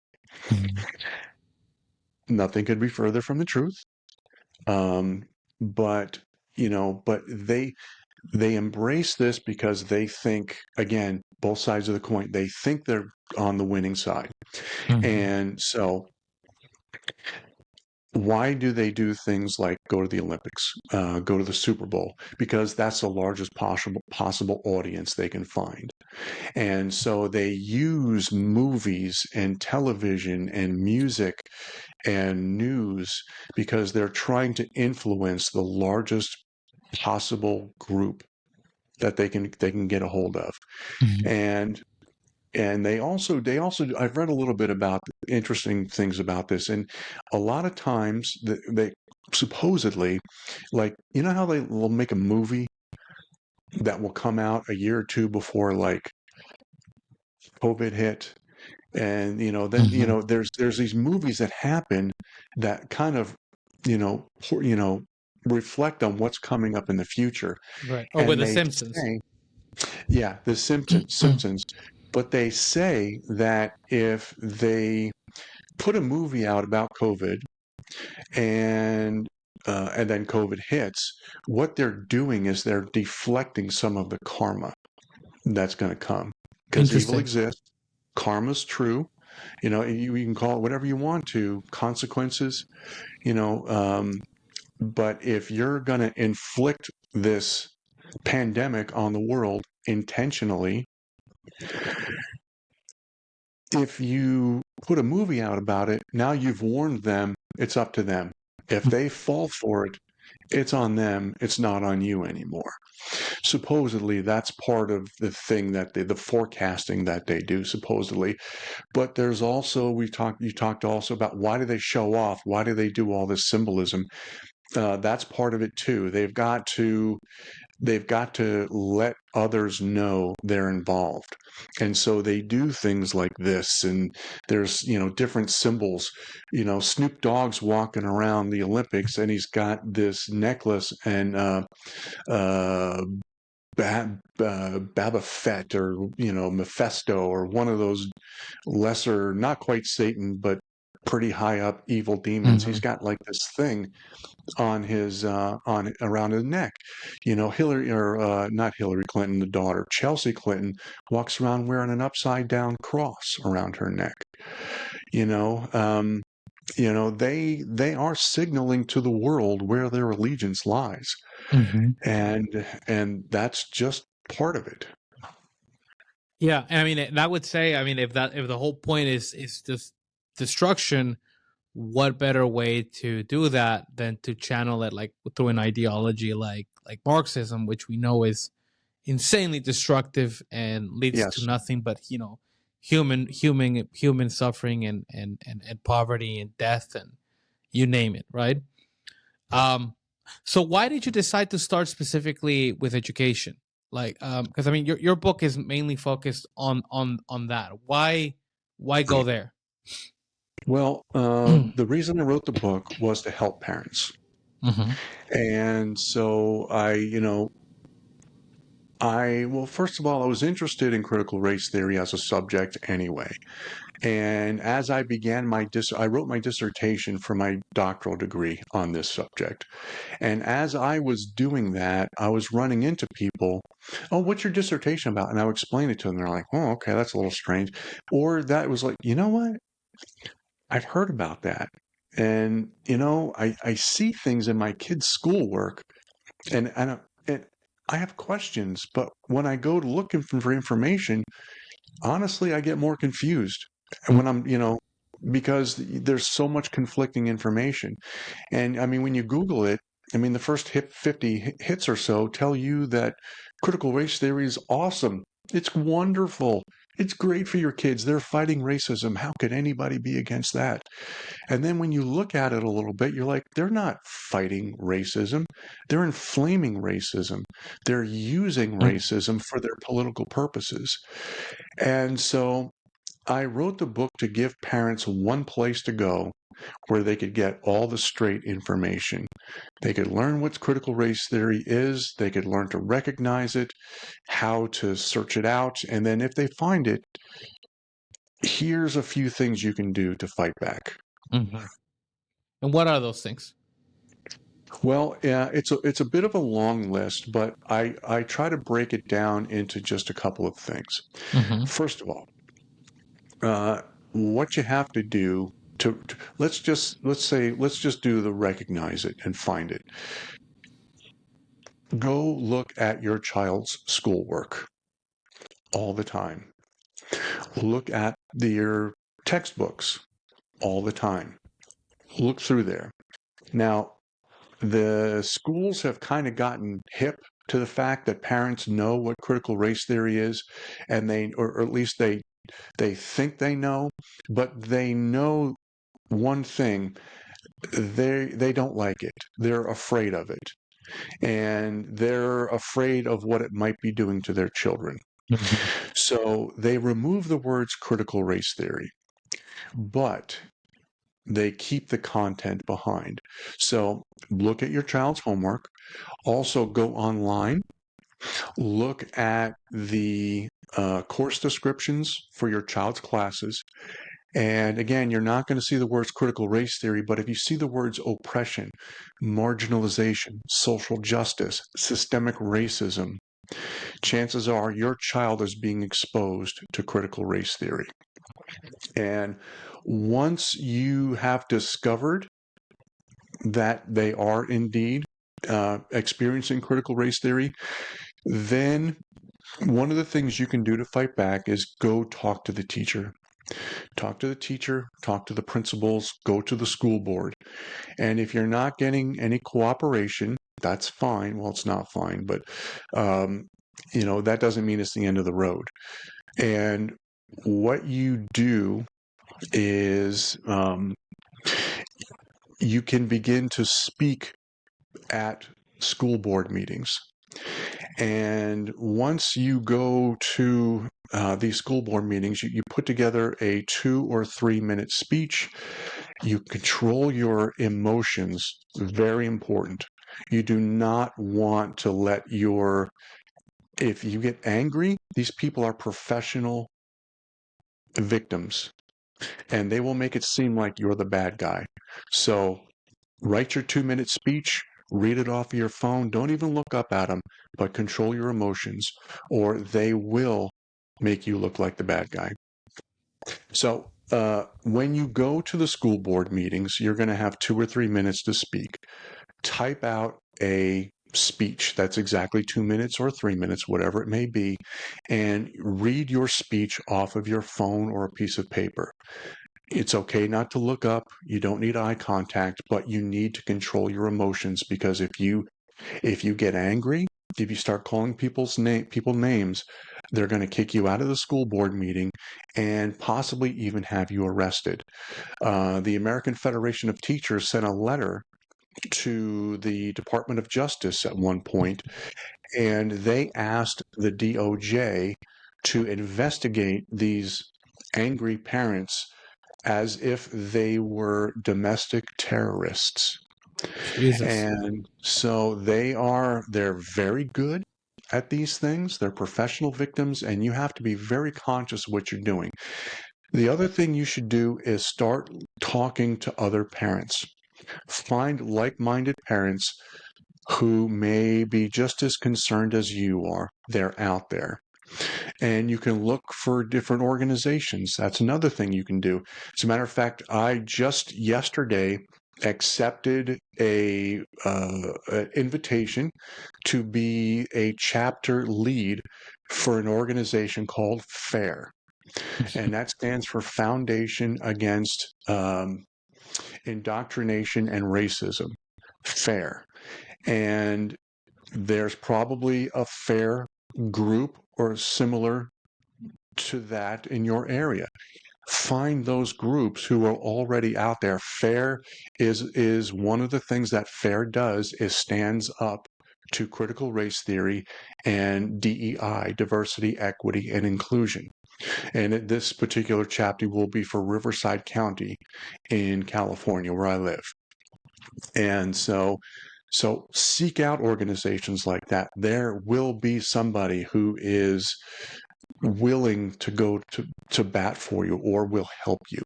Nothing could be further from the truth. But but They embrace this because they think, again, both sides of the coin, they think they're on the winning side. Mm-hmm. And so why do they do things like go to the Olympics, go to the Super Bowl? Because that's the largest possible audience they can find. And so they use movies and television and music and news because they're trying to influence the largest possible group that they can get a hold of. Mm-hmm. And they also I've read a little bit about interesting things about this, and a lot of times they supposedly, like, you know how they will make a movie that will come out a year or two before, like, COVID hit, and then Mm-hmm. there's these movies that happen that kind of you know pour- you know reflect on what's coming up in the future, Right. Or with and The they Simpsons. say, yeah, the Simpsons, but they say that if they put a movie out about COVID, and then COVID hits, what they're doing is they're deflecting some of the karma that's going to come, because evil Interesting. exists, karma's true. You can call it whatever you want to, consequences. You know, but if you're going to inflict this pandemic on the world intentionally, if you put a movie out about it, now you've warned them, it's up to them. If they fall for it, it's on them, it's not on you anymore. Supposedly, that's part of the thing that the forecasting that they do, supposedly. But there's also, you talked also about, why do they show off? Why do they do all this symbolism? That's part of it too. They've got to let others know they're involved. And so they do things like this, and there's, different symbols. Snoop Dogg's walking around the Olympics, and he's got this necklace, and uh, Baba Fett, or Mephisto, or one of those lesser, not quite Satan, but pretty high up evil demons. Mm-hmm. He's got like this thing on his on around his neck. Hillary, or not Hillary Clinton, the daughter, Chelsea Clinton, walks around wearing an upside down cross around her neck. You know, um, they are signaling to the world where their allegiance lies, Mm-hmm. and that's just part of it. Yeah, and I mean that would say, I mean, if the whole point is just destruction, what better way to do that than to channel it like through an ideology like Marxism, which we know is insanely destructive and leads to Yes. nothing but human suffering and poverty and death and you name it, right? Um, so why did you decide to start specifically with education? Like, because I mean, your book is mainly focused on that. Why go there? Well, the reason I wrote the book was to help parents. Mm-hmm. And so well, first of all, I was interested in critical race theory as a subject anyway. And as I began I wrote my dissertation for my doctoral degree on this subject. And as I was doing that, I was running into people. Oh, what's your dissertation about? And I would explain it to them. They're like, oh, okay, that's a little strange. Or that was like, you know what? I've heard about that. And, I see things in my kids' schoolwork, and I have questions, but when I go to looking for information, honestly, I get more confused when because there's so much conflicting information. And I mean, when you Google it, I mean, the first 50 hits or so tell you that critical race theory is awesome. It's wonderful. It's great for your kids. They're fighting racism. How could anybody be against that? And then when you look at it a little bit, you're like, they're not fighting racism. They're inflaming racism. They're using racism for their political purposes. And so I wrote the book to give parents one place to go where they could get all the straight information. They could learn what critical race theory is, they could learn to recognize it, how to search it out, and then if they find it, here's a few things you can do to fight back. Mm-hmm. And what are those things? Well, yeah, it's a bit of a long list, but I try to break it down into just a couple of things. Mm-hmm. First of all, uh, what you have to do to let's just do the recognize it and find it. Go look at your child's schoolwork all the time. Look at their textbooks all the time. Look through there. Now, the schools have kind of gotten hip to the fact that parents know what critical race theory is, and or at least they think they know, but they know one thing: they don't like it. They're afraid of it, and they're afraid of what it might be doing to their children. Mm-hmm. So they remove the words critical race theory, but they keep the content behind. So look at your child's homework. Also, go online, look at the course descriptions for your child's classes. And again, you're not going to see the words critical race theory, but if you see the words oppression, marginalization, social justice, systemic racism, chances are your child is being exposed to critical race theory. And once you have discovered that they are indeed experiencing critical race theory, then one of the things you can do to fight back is go talk to the teacher. Talk to the teacher, talk to the principals, go to the school board. And if you're not getting any cooperation, that's fine. Well, it's not fine, but um, that doesn't mean it's the end of the road. And what you do is you can begin to speak at school board meetings. And once you go to these school board meetings, you put together a 2 or 3 minute speech. You control your emotions, very important. You do not want to let if you get angry, these people are professional victims and they will make it seem like you're the bad guy. So write your 2 minute speech, read it off of your phone. Don't even look up at them, but control your emotions, or they will make you look like the bad guy. So when you go to the school board meetings, you're going to have 2 or 3 minutes to speak. Type out a speech that's exactly 2 minutes or 3 minutes, whatever it may be, and read your speech off of your phone or a piece of paper. It's okay not to look up. You don't need eye contact, but you need to control your emotions, because if you get angry, if you start calling people names, they're going to kick you out of the school board meeting and possibly even have you arrested. The American Federation of Teachers sent a letter to the Department of Justice at one point, and they asked the DOJ to investigate these angry parents as if they were domestic terrorists. Jesus. And so they're very good at these things. They're professional victims, and you have to be very conscious of what you're doing. The other thing you should do is start talking to other parents. Find like minded parents who may be just as concerned as you are. They're out there. And you can look for different organizations. That's another thing you can do. As a matter of fact, I just yesterday accepted an invitation to be a chapter lead for an organization called FAIR, and that stands for Foundation Against Indoctrination and Racism. FAIR. And there's probably a FAIR group or similar to that in your area. Find those groups who are already out there. FAIR is one of the things that FAIR does is stands up to critical race theory and DEI, diversity, equity, and inclusion. And this particular chapter will be for Riverside County in California, where I live. And so seek out organizations like that. There will be somebody who is willing to go to bat for you or will help you.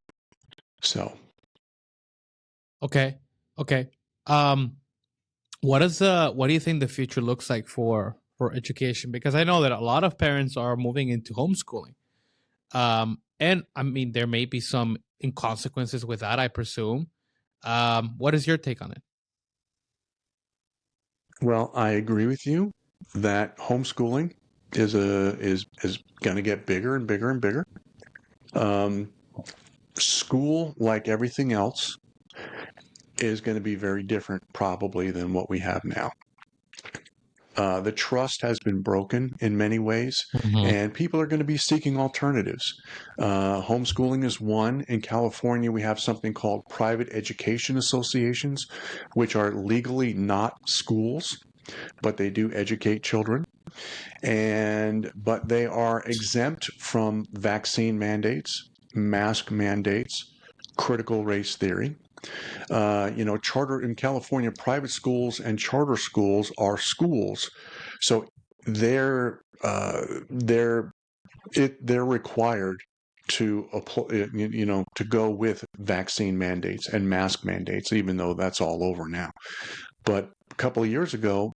So Okay. Okay. Um, What do you think the future looks like for education? Because I know that a lot of parents are moving into homeschooling. And I mean, there may be some inconsequences with that, I presume. What is your take on it? Well, I agree with you that homeschooling is going to get bigger and bigger and bigger. Um, School, like everything else, is going to be very different probably than what we have now. The trust has been broken in many ways, Mm-hmm. and people are going to be seeking alternatives. Homeschooling is one. In California, we have something called private education associations, which are legally not schools, but they do educate children. But they are exempt from vaccine mandates, mask mandates, critical race theory. Charter in California, private schools and charter schools are schools, so they're uh, they're they're required to apply, to go with vaccine mandates and mask mandates, even though that's all over now. But a couple of years ago,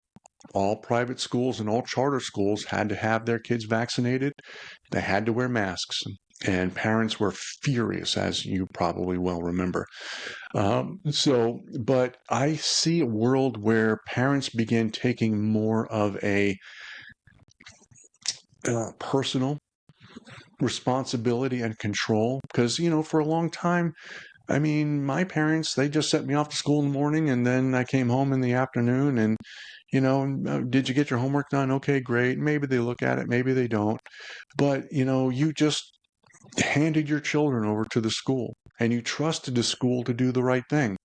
all private schools and all charter schools had to have their kids vaccinated. They had to wear masks. And parents were furious, as you probably well remember. But I see a world where parents begin taking more of a personal responsibility and control. Because, for a long time, I mean, my parents, they just sent me off to school in the morning and then I came home in the afternoon and, did you get your homework done? Okay, great. Maybe they look at it, maybe they don't. But, you just handed your children over to the school and you trusted the school to do the right thing.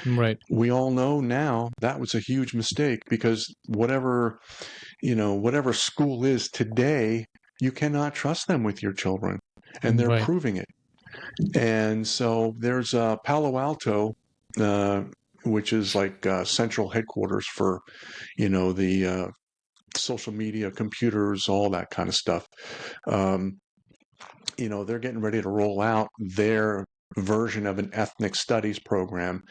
Right. We all know now that was a huge mistake because whatever school is today, you cannot trust them with your children, and they're Right. proving it. And so there's Palo Alto, uh, which is like central headquarters for the social media, computers, all that kind of stuff. Um, they're getting ready to roll out their version of an ethnic studies program,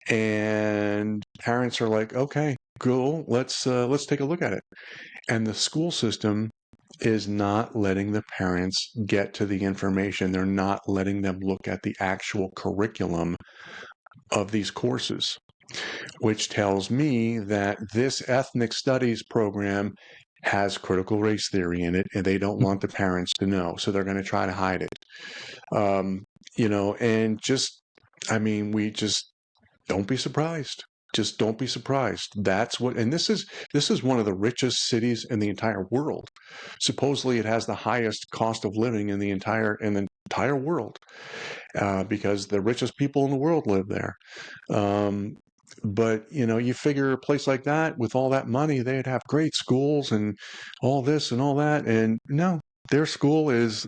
and parents are like, okay, cool, let's take a look at it. And the school system is not letting the parents get to the information. They're not letting them look at the actual curriculum of these courses, which tells me that this ethnic studies program has critical race theory in it, and they don't want the parents to know. So they're going to try to hide it. And I mean, we just don't be surprised. Just don't be surprised. And this is one of the richest cities in the entire world. Supposedly, it has the highest cost of living in the entire world, because the richest people in the world live there. Um, but you figure a place like that with all that money, they'd have great schools and all this and all that, and no, their school is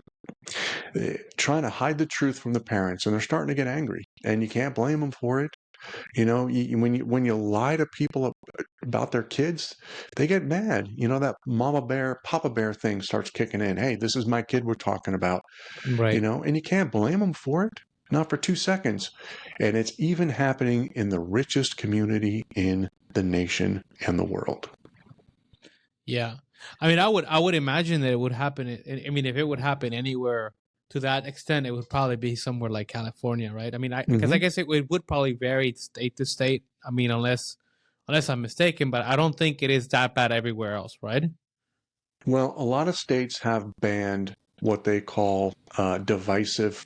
trying to hide the truth from the parents, and they're starting to get angry, and you can't blame them for it. When you lie to people about their kids, they get mad. That mama bear, papa bear thing starts kicking in. Hey, this is my kid we're talking about. Right. And you can't blame them for it, not for 2 seconds. And it's even happening in the richest community in the nation and the world. Yeah. I mean, I would imagine that it would happen. I mean, if it would happen anywhere to that extent, it would probably be somewhere like California, right? I mean, because I Hmm. guess it would probably vary state to state. I mean, unless I'm mistaken, but I don't think it is that bad everywhere else, right? Well, a lot of states have banned what they call divisive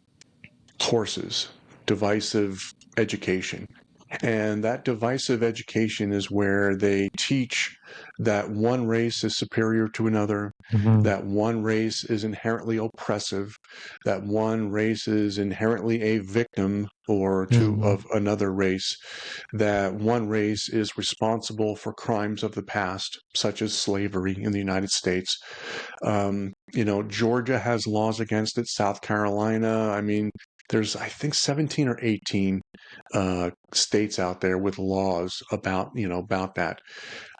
courses, divisive education. And that divisive education is where they teach that one race is superior to another, Mm-hmm. that one race is inherently oppressive, that one race is inherently a victim or to Mm-hmm. of another race, that one race is responsible for crimes of the past, such as slavery in the United States. Georgia has laws against it, South Carolina. I mean, there's, I think, 17 or 18 states out there with laws about that.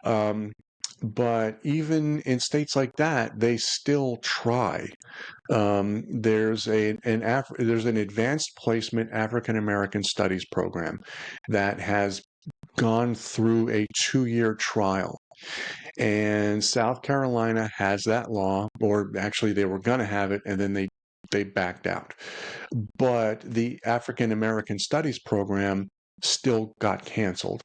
Um, but even in states like that, they still try. There's an advanced placement African American studies program that has gone through a 2-year trial. And South Carolina has that law, or actually they were going to have it, and then they backed out. But the African American Studies program still got canceled.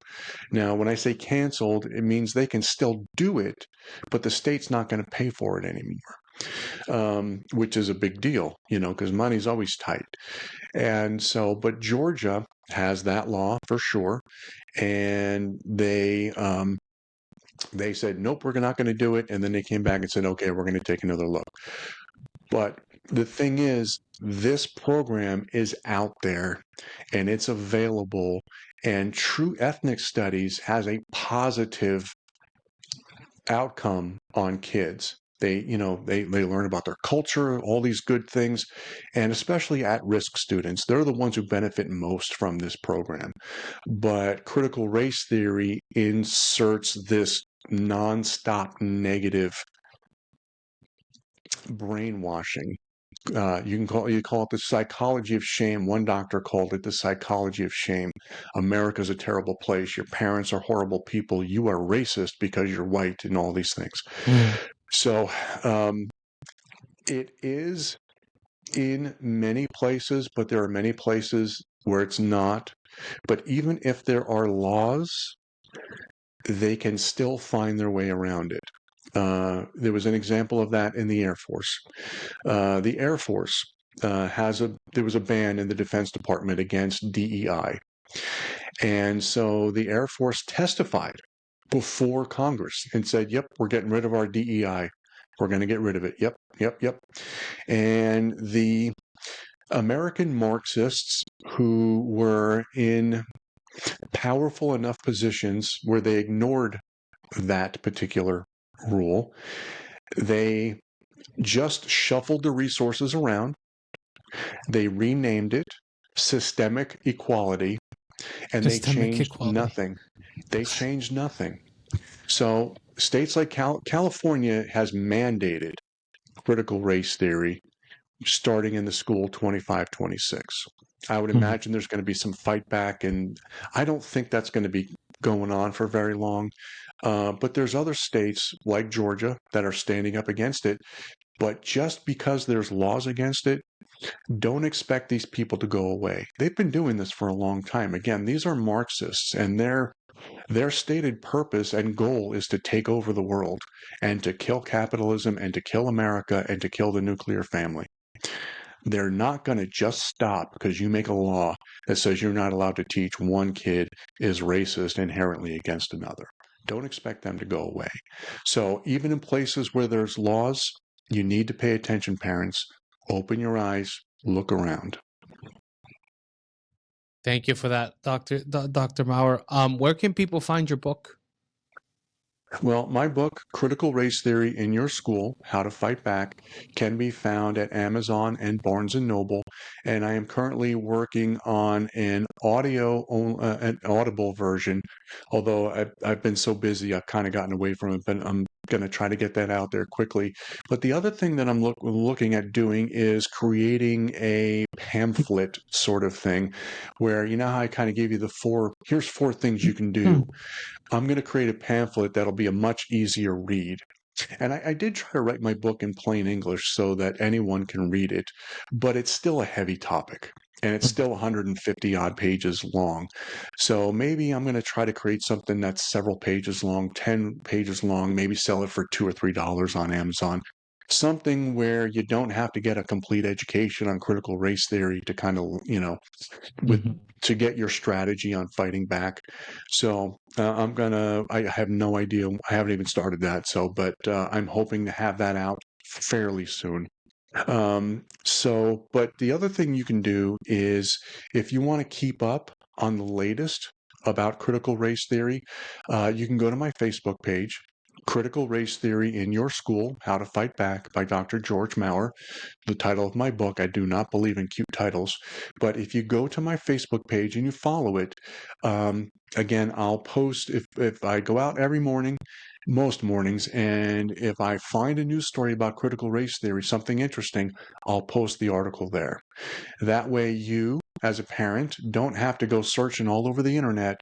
Now, when I say canceled, it means they can still do it, but the state's not going to pay for it anymore, which is a big deal, because money's always tight. And so, but Georgia has that law for sure, and they said, nope, we're not going to do it. And then they came back and said, okay, we're going to take another look. But the thing is, this program is out there and it's available. And True Ethnic Studies has a positive outcome on kids. They learn about their culture, all these good things, and especially at-risk students. They're the ones who benefit most from this program. But critical race theory inserts this nonstop negative brainwashing. You call it the psychology of shame. One doctor called it the psychology of shame. America's a terrible place. Your parents are horrible people. You are racist because you're white, and all these things. So it is in many places, but there are many places where it's not. But even if there are laws, they can still find their way around it. There was an example of that in the Air Force. The Air Force there was a ban in the Defense Department against DEI. And so the Air Force testified before Congress and said, yep, we're getting rid of our DEI. We're going to get rid of it. Yep, yep, yep. And the American Marxists who were in powerful enough positions where they ignored that particular rule, they just shuffled the resources around. They renamed it systemic equality, and they changed nothing. They changed nothing. So states like California has mandated critical race theory starting in the school 25-26. I would imagine there's going to be some fight back, and I don't think that's going to be going on for very long. But there's other states like Georgia that are standing up against it. But just because there's laws against it, don't expect these people to go away. They've been doing this for a long time. Again, these are Marxists, and their stated purpose and goal is to take over the world and to kill capitalism and to kill America and to kill the nuclear family. They're not going to just stop because you make a law that says you're not allowed to teach one kid is racist inherently against another. Don't expect them to go away. So even in places where there's laws, you need to pay attention, parents. Open your eyes, look around. Thank you for that, Dr. Maurer. Where can people find your book? Well, my book, Critical Race Theory in Your School, How to Fight Back, can be found at Amazon and Barnes & Noble. And I am currently working on an audible version, although I've been so busy, I've kind of gotten away from it, but I'm going to try to get that out there quickly. But the other thing that I'm looking at doing is creating a pamphlet sort of thing where, how I kind of gave you here's 4 things you can do. I'm going to create a pamphlet that'll be a much easier read. And I did try to write my book in plain English so that anyone can read it, but it's still a heavy topic. And it's still 150 odd pages long. So maybe I'm going to try to create something that's several pages long, 10 pages long, maybe sell it for $2 or $3 on Amazon. Something where you don't have to get a complete education on critical race theory to kind of, to get your strategy on fighting back. So I have no idea. I haven't even started that. But I'm hoping to have that out fairly soon. But the other thing you can do is if you want to keep up on the latest about critical race theory, you can go to my Facebook page, Critical Race Theory in Your School, How to Fight Back by Dr. George Maurer, the title of my book. I do not believe in cute titles, but if you go to my Facebook page and you follow it, again, I'll post if I go out every morning, most mornings, and if I find a news story about critical race theory, something interesting, I'll post the article there. That way you, as a parent, don't have to go searching all over the internet.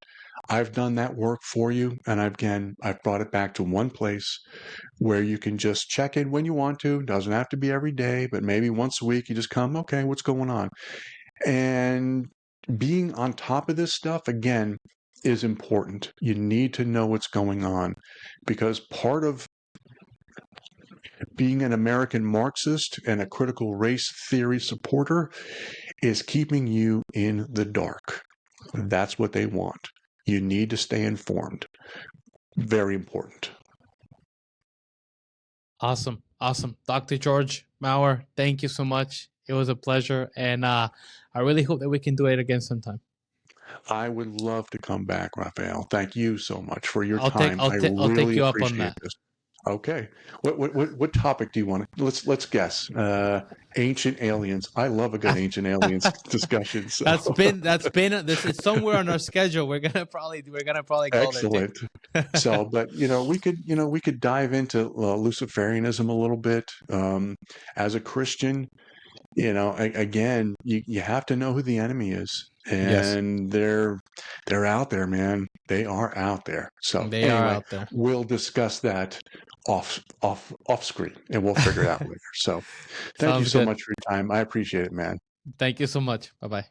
I've done that work for you, and I've brought it back to one place where you can just check in when you want to. Doesn't have to be every day, but maybe once a week you just come, okay, what's going on? And being on top of this stuff, again, is important. You need to know what's going on because part of being an American Marxist and a critical race theory supporter is keeping you in the dark. That's what they want. You need to stay informed. Very important. Awesome. Awesome. Dr. George Maurer, thank you so much. It was a pleasure. And I really hope that we can do it again sometime. I would love to come back, Raphael. Thank you so much for your I'll take time. I'll I take I'll take really you up on appreciate that. this. Okay. What topic do you want to let's guess. Ancient aliens. I love a good ancient aliens discussion. So This is somewhere on our schedule. We're gonna probably go there too. excellent. So, but we could dive into Luciferianism a little bit. As a Christian, again, you have to know who the enemy is, Yes, and they're out there, man. They are out there. So they are anyway, out there. we'll discuss that off screen, and we'll figure it out later. So, thank you Sounds so good. much for your time. I appreciate it, man. Thank you so much. Bye bye.